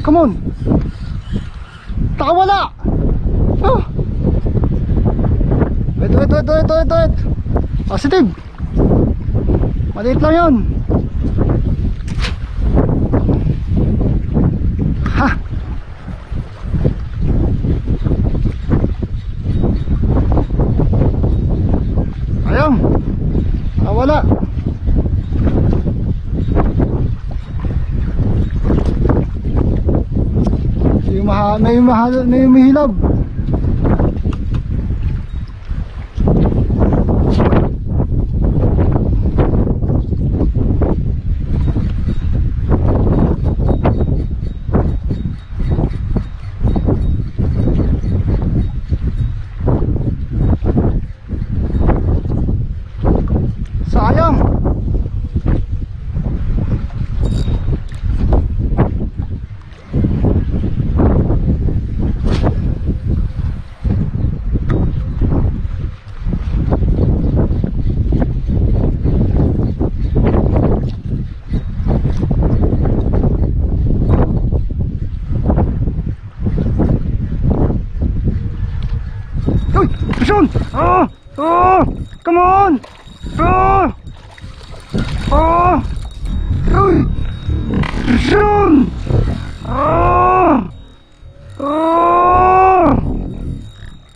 come on. Takawala. Oh. Wait. Positive. Maliit lang yun. Ha. Ayun. Takawala. May umihilab. Sayang. Uy, Sean! Oh! Come on! Uy! Sean!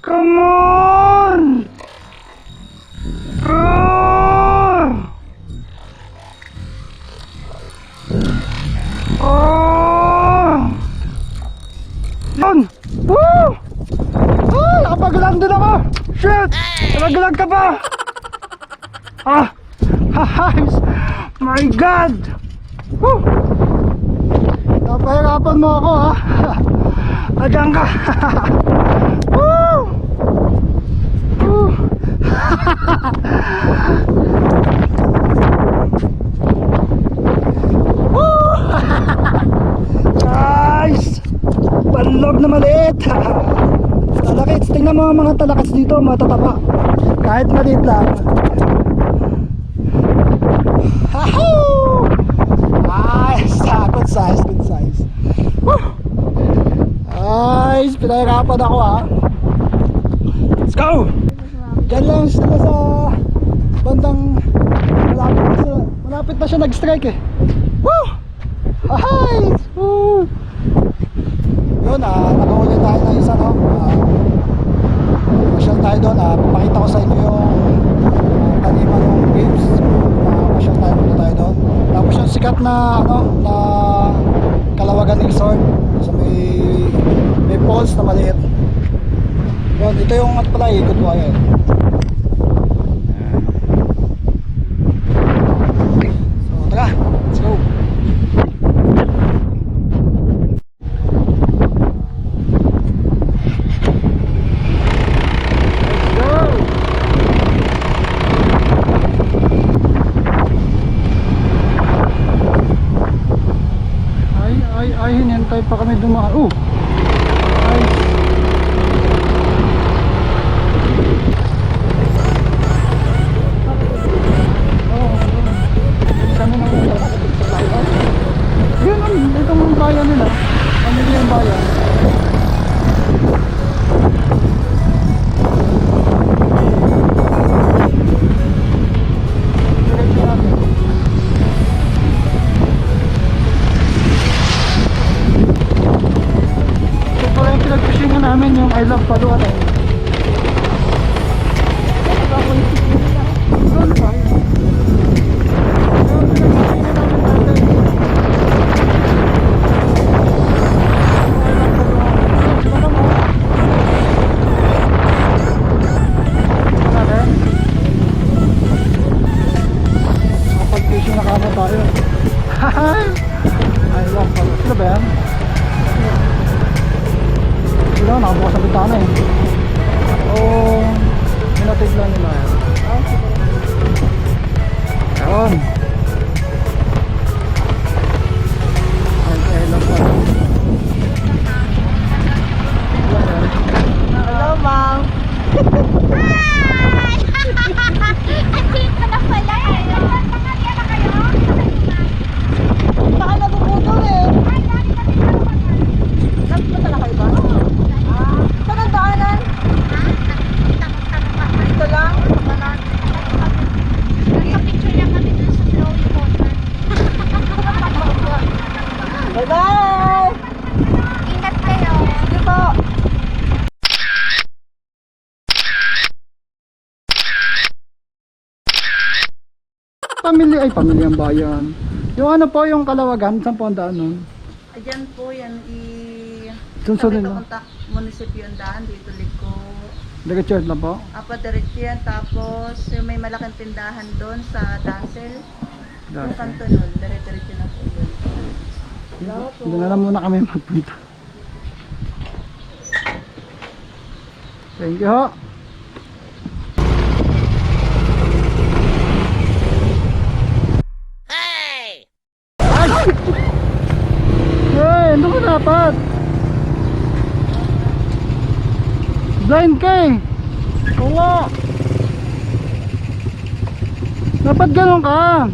Come on! Sean! Woo! Nakapagalang din ako! Shit! Nalagalag ka pa! My God! Woo! Napahirapan mo ako ha! Adyan ka! Woo! Woo! Woo! Nice! Panlog na maliit! Talakits, tingnan mo mga talakits dito, matatapa. Kahit maliit lang. Nice! Good size. Woo! Nice! Pinahirapan ako ha. Let's go! Diyan lang sila sa bandang malapit na siya nag-strike eh. Woo! Nice! Woo! Yun, nakahuli tayo ng isa, no? Pasyal tayo doon, papakita ko sa inyo yung taniman ng games. Pasyal tayo doon. Tapos yung sikat na, na Kalawagan Resort. So may falls na maliit. Yun, ito yung pala, ikot ko ayan. So, tara, let's go. Ay, hinintay pa kami dumaan. Nice. Kami nang yun, itong bayan nila. Pamilya yung bayan. Pamilyang bayan. Yung ano po, yung Kalawagan, saan po ang daan nun? Ayan po, yan Sunod sabi na. ko kontak munisipyo ang daan, dito liko. Diretso na po. Apa diretso yan, tapos yung may malaking tindahan doon sa Dancel. Yung kanto nun, diretso na po yun. Salamat po. Doon na lang muna kami magpunta. Thank you ho. Hey! Hey, ano ka dapat? Blind ka eh. Oo nga. Dapat ganun ka.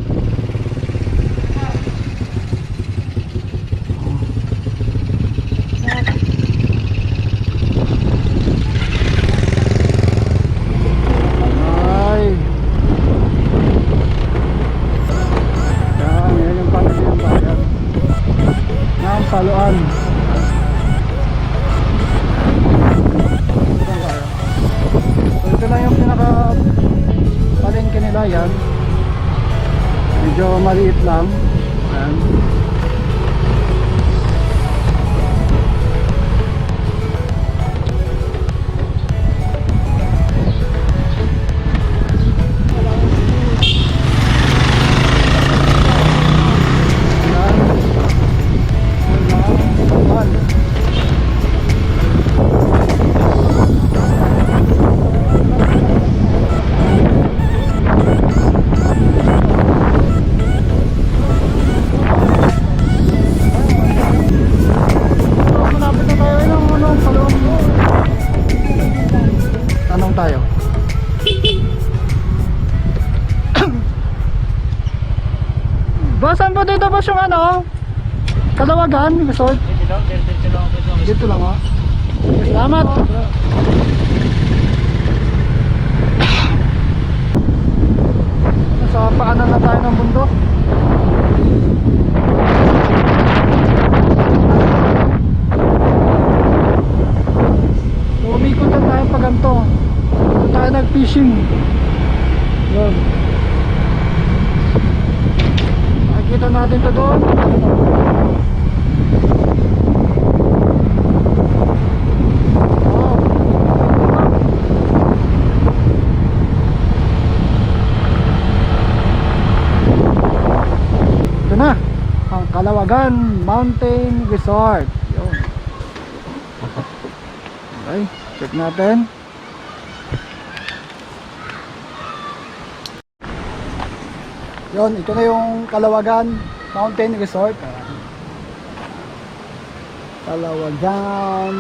Ay. Yan yung pamilyang bayan. Ng Paluan. So ito lang yung pinaka palengke nila yan. Medyo maliit lang. Ayan. Malapit na tayo ng Paluan. Tanong tayo. Basan po dito boss yung ano? Kalawagan, resort. Dito lang ha. Salamat. Nasa paanan na tayo ng bundok. So umikot na tayo pag ganito. Dito tayo nag-fishing. Yun. Makikita natin ito doon. Ito na ang Kalawagan Mountain Resort. Yun. Okay, check natin. Yun, ito na yung Kalawagan Mountain Resort. Kalawagan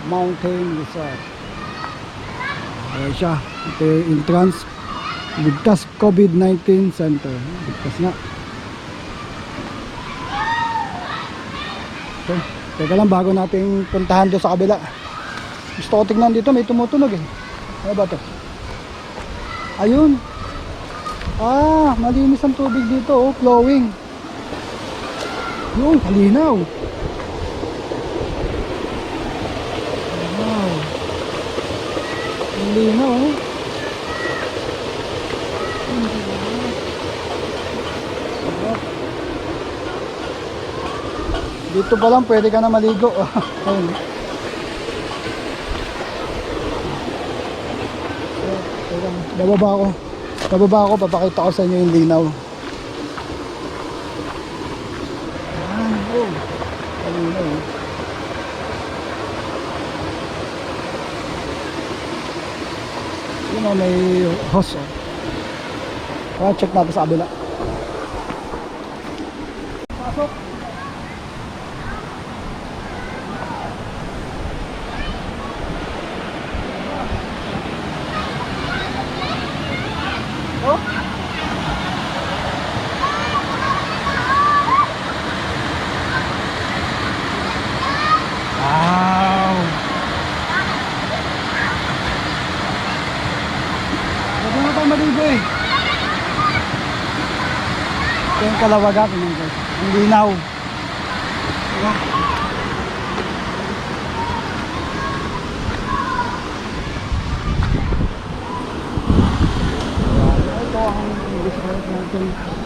Mountain Resort. Ayan siya. Ito yung entrance. Ligtas COVID-19 Center. Ligtas nga. Okay. Teka lang, bago natin puntahan doon sa kabila. Gusto ko tignan dito, may tumutunog eh. Ano ba ito? Ayun. Ah, malinis ang tubig dito, oh, flowing. Yun, kalinaw. Wow. Kalinaw, oh. Dito pa lang pwede ka na maligo. Ayun. Bababa ako. Papakita ko sa inyo yung linaw. Ayan, oh. Kalinaw. Yun o, may hose. Oh. Check natin sa kabila. Pasok. Oh. Wow. Pwede na tayo maligo eh. Ito yung Kalawagan. Ang linaw. Diba? Ito ang resort ng natin.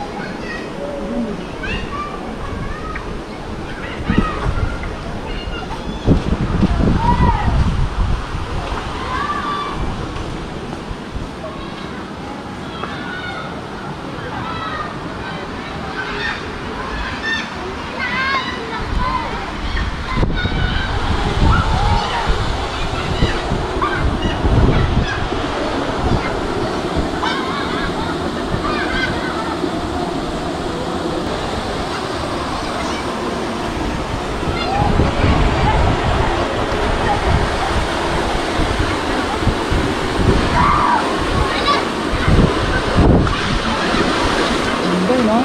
Ganda, no?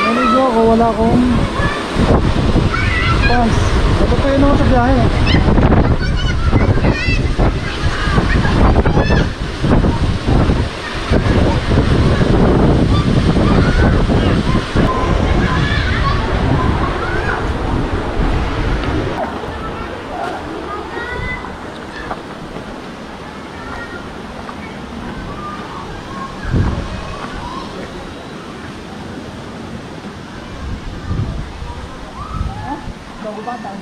Naligo ako, wala akong pants. Dapat pa yun ako sa biyahe. Bagubatan.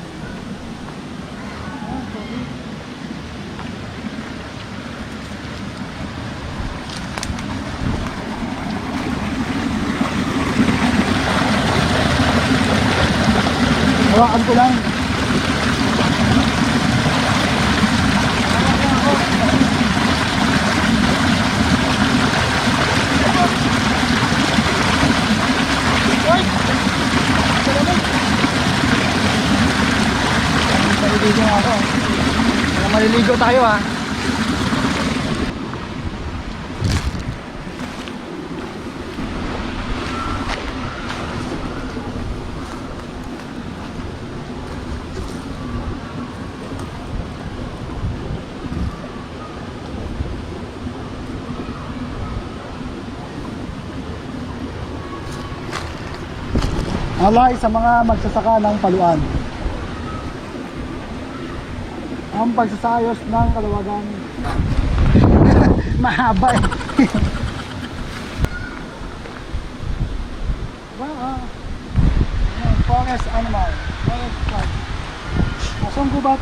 Hawakan ko lang. Maliligo ako. Maliligo tayo ha. Alay sa mga magsasaka ng paluan. Ang pagsasayos ng Kalawagan. Mahaba eh. Forest animal. Forest park. Asong gubat.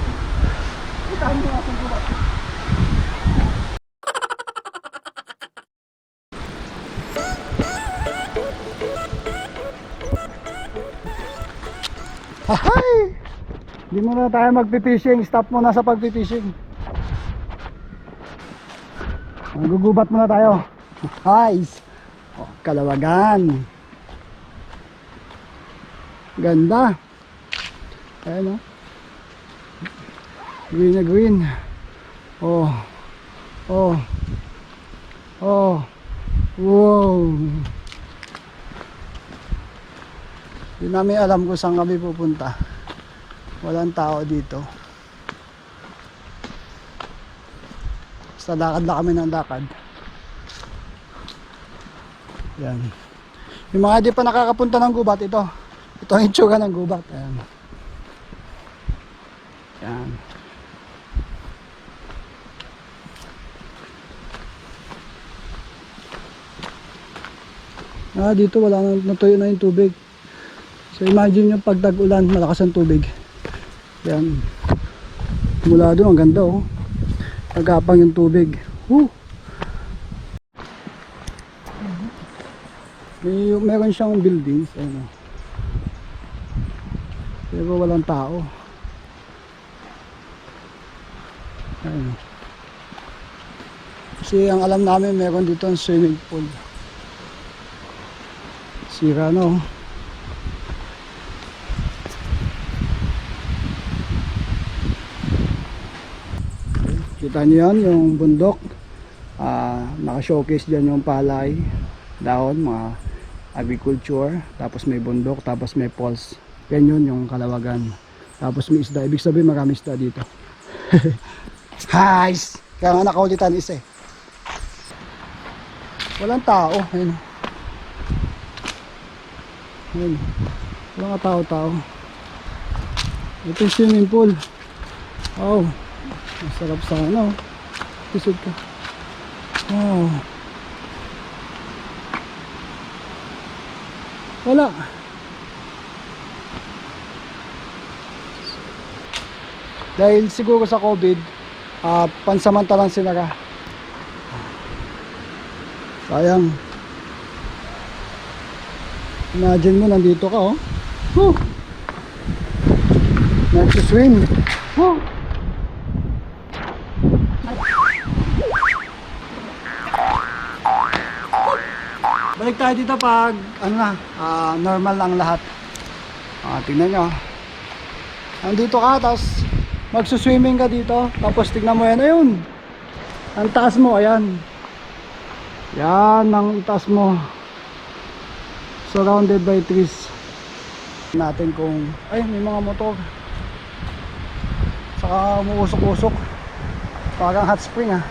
Itaan mo asong gubat. Ahay! Hindi muna tayo magpipishing. Stop muna sa pagpipishing. Magugubat muna tayo. Guys, oh, Kalawagan. Ganda. Ayan o. Green na green. Oh. Oh. Oh. Wow. Hindi namin alam kung saan kami pupunta. Walang tao dito. Basta lakad lang kami ng lakad. Yan. Yung mga di pa nakakapunta ng gubat, ito. Ito ang itsura ng gubat. Ayan. Yan. Dito wala na, natuyo na yung tubig. So imagine yung pag tag-ulan, malakas ang tubig. Yan. Mula doon, ang ganda oh. Nagapang yung tubig. Woo! Meron siyang buildings. Ano. Pero walang tao. Ayun. Kasi ang alam namin meron dito ang swimming pool. Sira no. Kita niyo yan, yung bundok. Naka-showcase dyan yung palay, dahon, mga agriculture. Tapos may bundok, tapos may falls. Yan yun yung Kalawagan. Tapos may isda. Ibig sabihin marami isda dito. Guys! Kaya nga nakaulitan isa eh. Walang tao. Ayun. Ayun. Walang tao-tao. Ito yung swimming pool. Wow. Masarap sa ano. Pisod ka. Wow. Wala. Dahil siguro sa COVID, pansamantalang sinara. Sayang. Imagine mo, nandito ka, oh. Woo! Nagsiswim. Woo! Balik tayo dito pag ano na, normal lang lahat. Tingnan nyo. Nandito ka, tapos magsuswimming ka dito. Tapos tignan mo yan, ayun. Ang taas mo, ayan. Yan ang taas mo. Surrounded by trees. Natin kung, ay, may mga motor. Saka umuusok-usok. Parang hot spring, ah.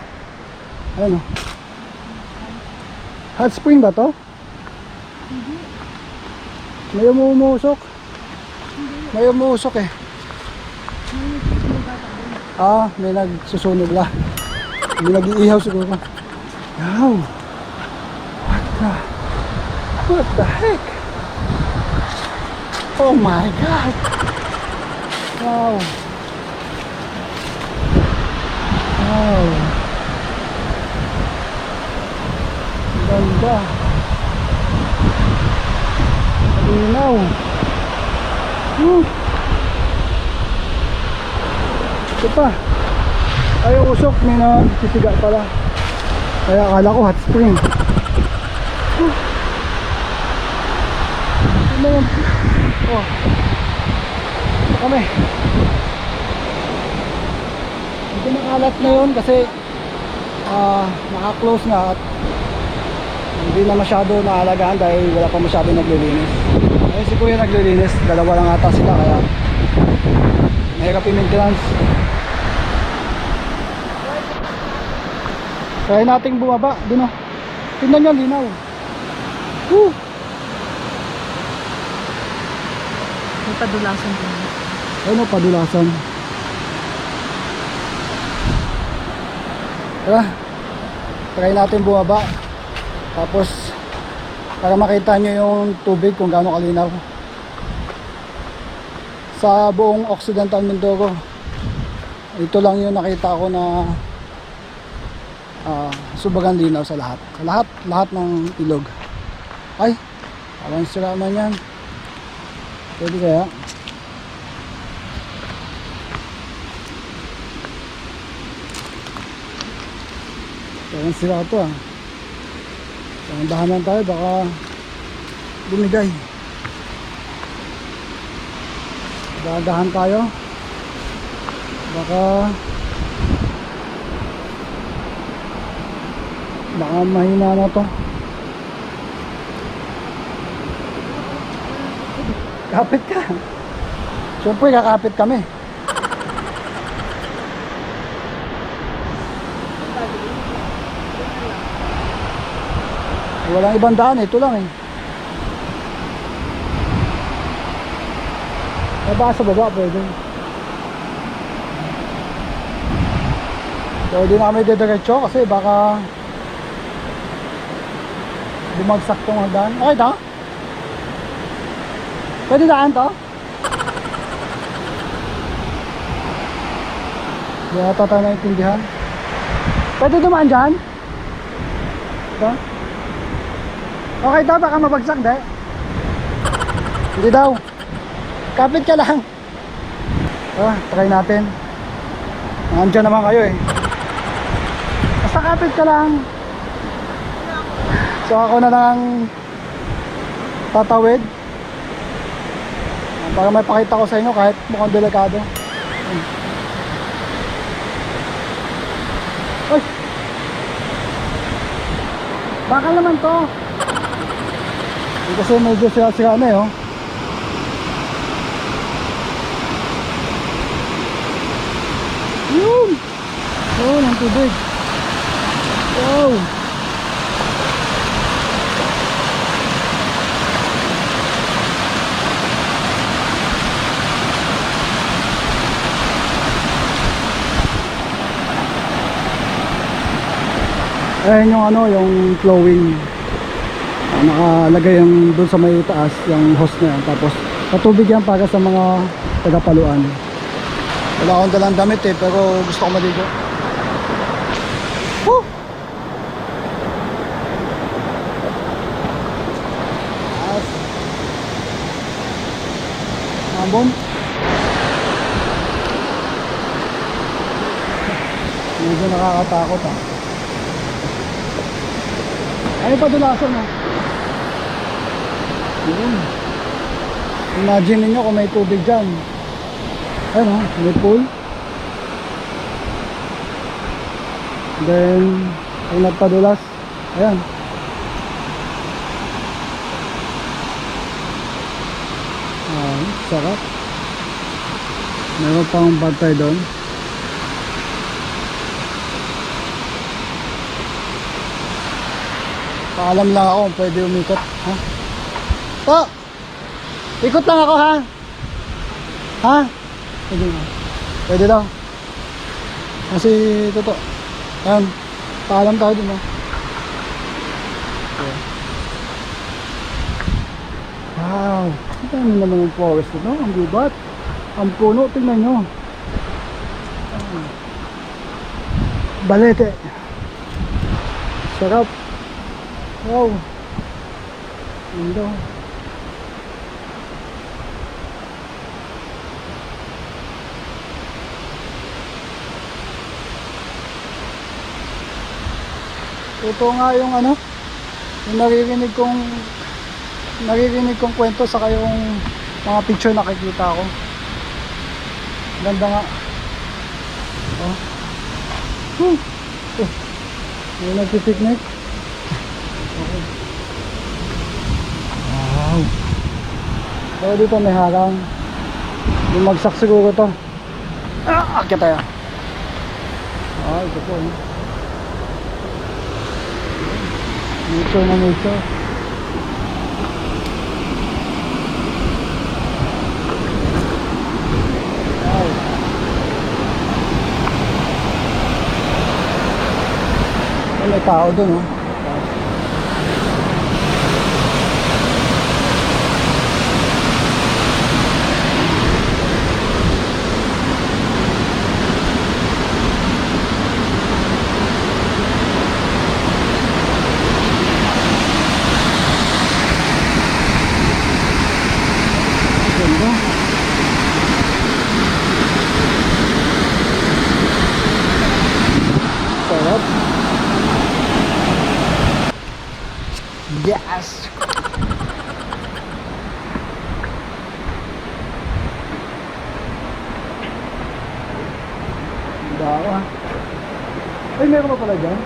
Ayun, oh. Hot spring ba to? May umuusok. May umuusok eh. May nagsusunog la. May nag-iihaw siguro. Wow. What the heck? Oh my God. Wow. Wow. Ganda. Malinaw. Ito pa. Ay, usok. May nagsisiga pala. Kaya akala ko hot spring. Ano yan? Oh. Ito kami. Hindi nakalat na yun kasi naka-close na at hindi na masyado naalagaan dahil wala pa masyado naglilinis. Ayun si kuya naglilinis, dalawa lang ata sila kaya mahirap yung maintenance. Kaya nating bumaba, dun o. Tingnan nyo, linaw. Woo! May padulasan din. Ayun o, padulasan. Tara, try natin bumaba. Tapos para makita nyo yung tubig kung gaano kalinaw sa buong Occidental Mindoro. Ito lang yung nakita ko na subagang linaw sa lahat ng ilog. Ay, parang sira man yan. Pwede kaya? Parang sira ito, ah. Dahan-dahanan tayo, baka bumigay. Dahan-dahan tayo, baka mahina na to. Kapit ka. Siyempre kakapit kami. Walang ibang daan, ito lang eh. Baba sa baba pwede. So di na kami didiretso kasi baka bumagsak tong daan. Okay to? Pwede daan to? Hindi ata tayo naintindihan. Pwede dumaan dyan? Ito? Okay daw, baka mabagsak, de. Hindi daw. Kapit ka lang. Try natin. Nandiyan naman kayo eh. Basta kapit ka lang. So ako na lang tatawid para may pakita ko sa inyo kahit mukhang delikado. Uy! Bakal naman to. Kasi medyo sira-sira na eh, oh. Yun! Yun, ang tubig. Wow! Ayan yung ano, yung flowing. Nakalagay yung doon sa may taas, yung hose na yan. Tapos patubig yan para sa mga tagapaluan. Wala akong dalang damit eh, pero gusto ko maligo. Woo! Taas. Ambon. Medyo nakakatakot ah. Ano pa dulasan ah? Yun. Imagine ninyo kung may tubig dyan. Ayun oh, may pool. Then, kung nagpadulas, ayan. Ay, sarap. Meron pang bantay doon. Paalam lang ako kung pwede umikot. Ha? Po! Ikot lang ako ha? Ha? Pwede nga. Pwede daw. Kasi totoo. Ayan. Paalam tayo dun ha. Okay. Wow. Ang dami naman yung forest dito. Ang gubat. Ang puno. Tingnan nyo. Balete. Sarap. Wow. Ganda. Ito nga yung ano, yung naririnig kong kwento sa kayong mga picture nakikita ko. Ganda nga. Oh. May nagpipiknik. Okay. Wow. Pero dito may harang. Bumagsak siguro to. Akit tayo. Ito po. Nature na nature. Wow. May tao dun oh. Ganda. Sarap. Yes. Dawa. Ay, meron pa pala dyan?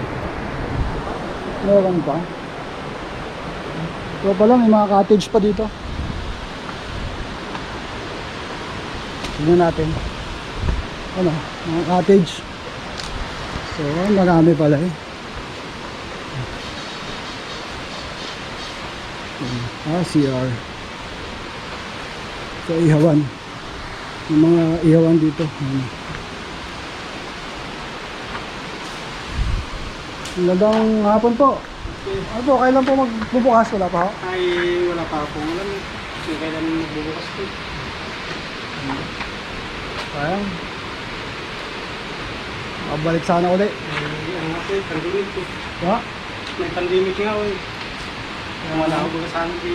Meron pa. So pala, may mga cottage pa dito. Tignan natin. Ano, mga cottage. So, marami pala eh. CR. So, ihawan. Yung mga ihawan dito. Magandang hapon po. Ano po, kailan po magbubukas? Wala pa ho? Ay, wala pa akong alam. Kung kailan magbubukas po. Sayang. Makabalik sana ulit. Ano nga po yung pandemic po. Ha? May pandemic nga po. Kaya wala akong bukasan di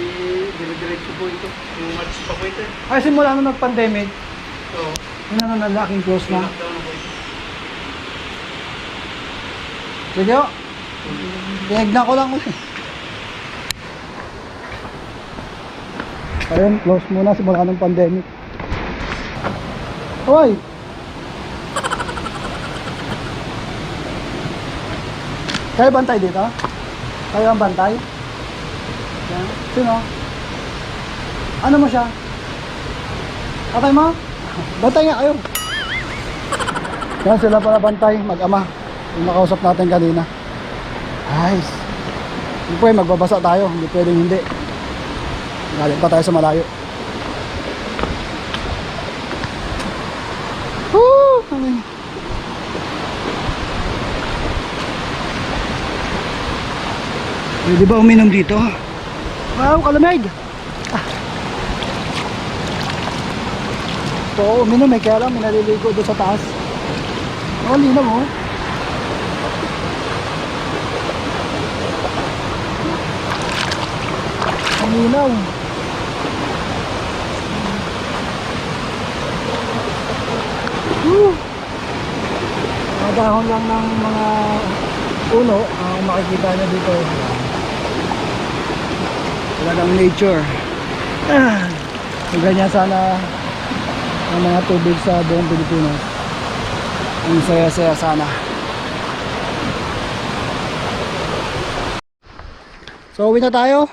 dire-diretso po ito. Yung March pa po ito. Ay, simula nung nag-pandemic, So, yun na nalaking close na. lockdown na po ito. Sige ho. Tinignan ko lang ulit. Ayun, close muna simula ng pandemic. Hoy! Kayo bantay dito? Kayo ang bantay? Yan. Sino? Ano mo siya? Atay mo? Bantay nga kayo. Yan sila pala bantay, mag-ama. Yung nakausap natin kanina. Nice. Hindi po magbabasa tayo. Hindi pwedeng hindi. Galing pa tayo sa malayo. Woo! Pwede ba uminom dito? Wow, kalamig! So, uminom eh, kaya lang minaliligo doon sa taas. Oh, linaw oh. Ang linaw. Woo! Mga dahon lang ng mga puno ang makikita nyo dito. Talagang nature. Ganyan sana ang mga tubig sa buong Pilipinas. Ang saya-saya sana. So uwi na tayo.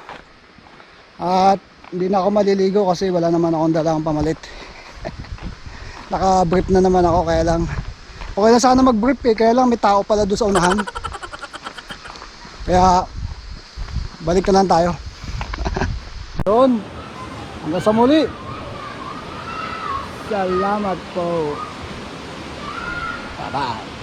At hindi na ako maliligo kasi wala naman akong dalang pamalit. Naka-brief na naman ako, kaya lang okay na sana mag-brief eh, kaya lang may tao pala doon sa unahan. Kaya balik na lang tayo. Yun, hanggang sa muli. Salamat po. Bye bye.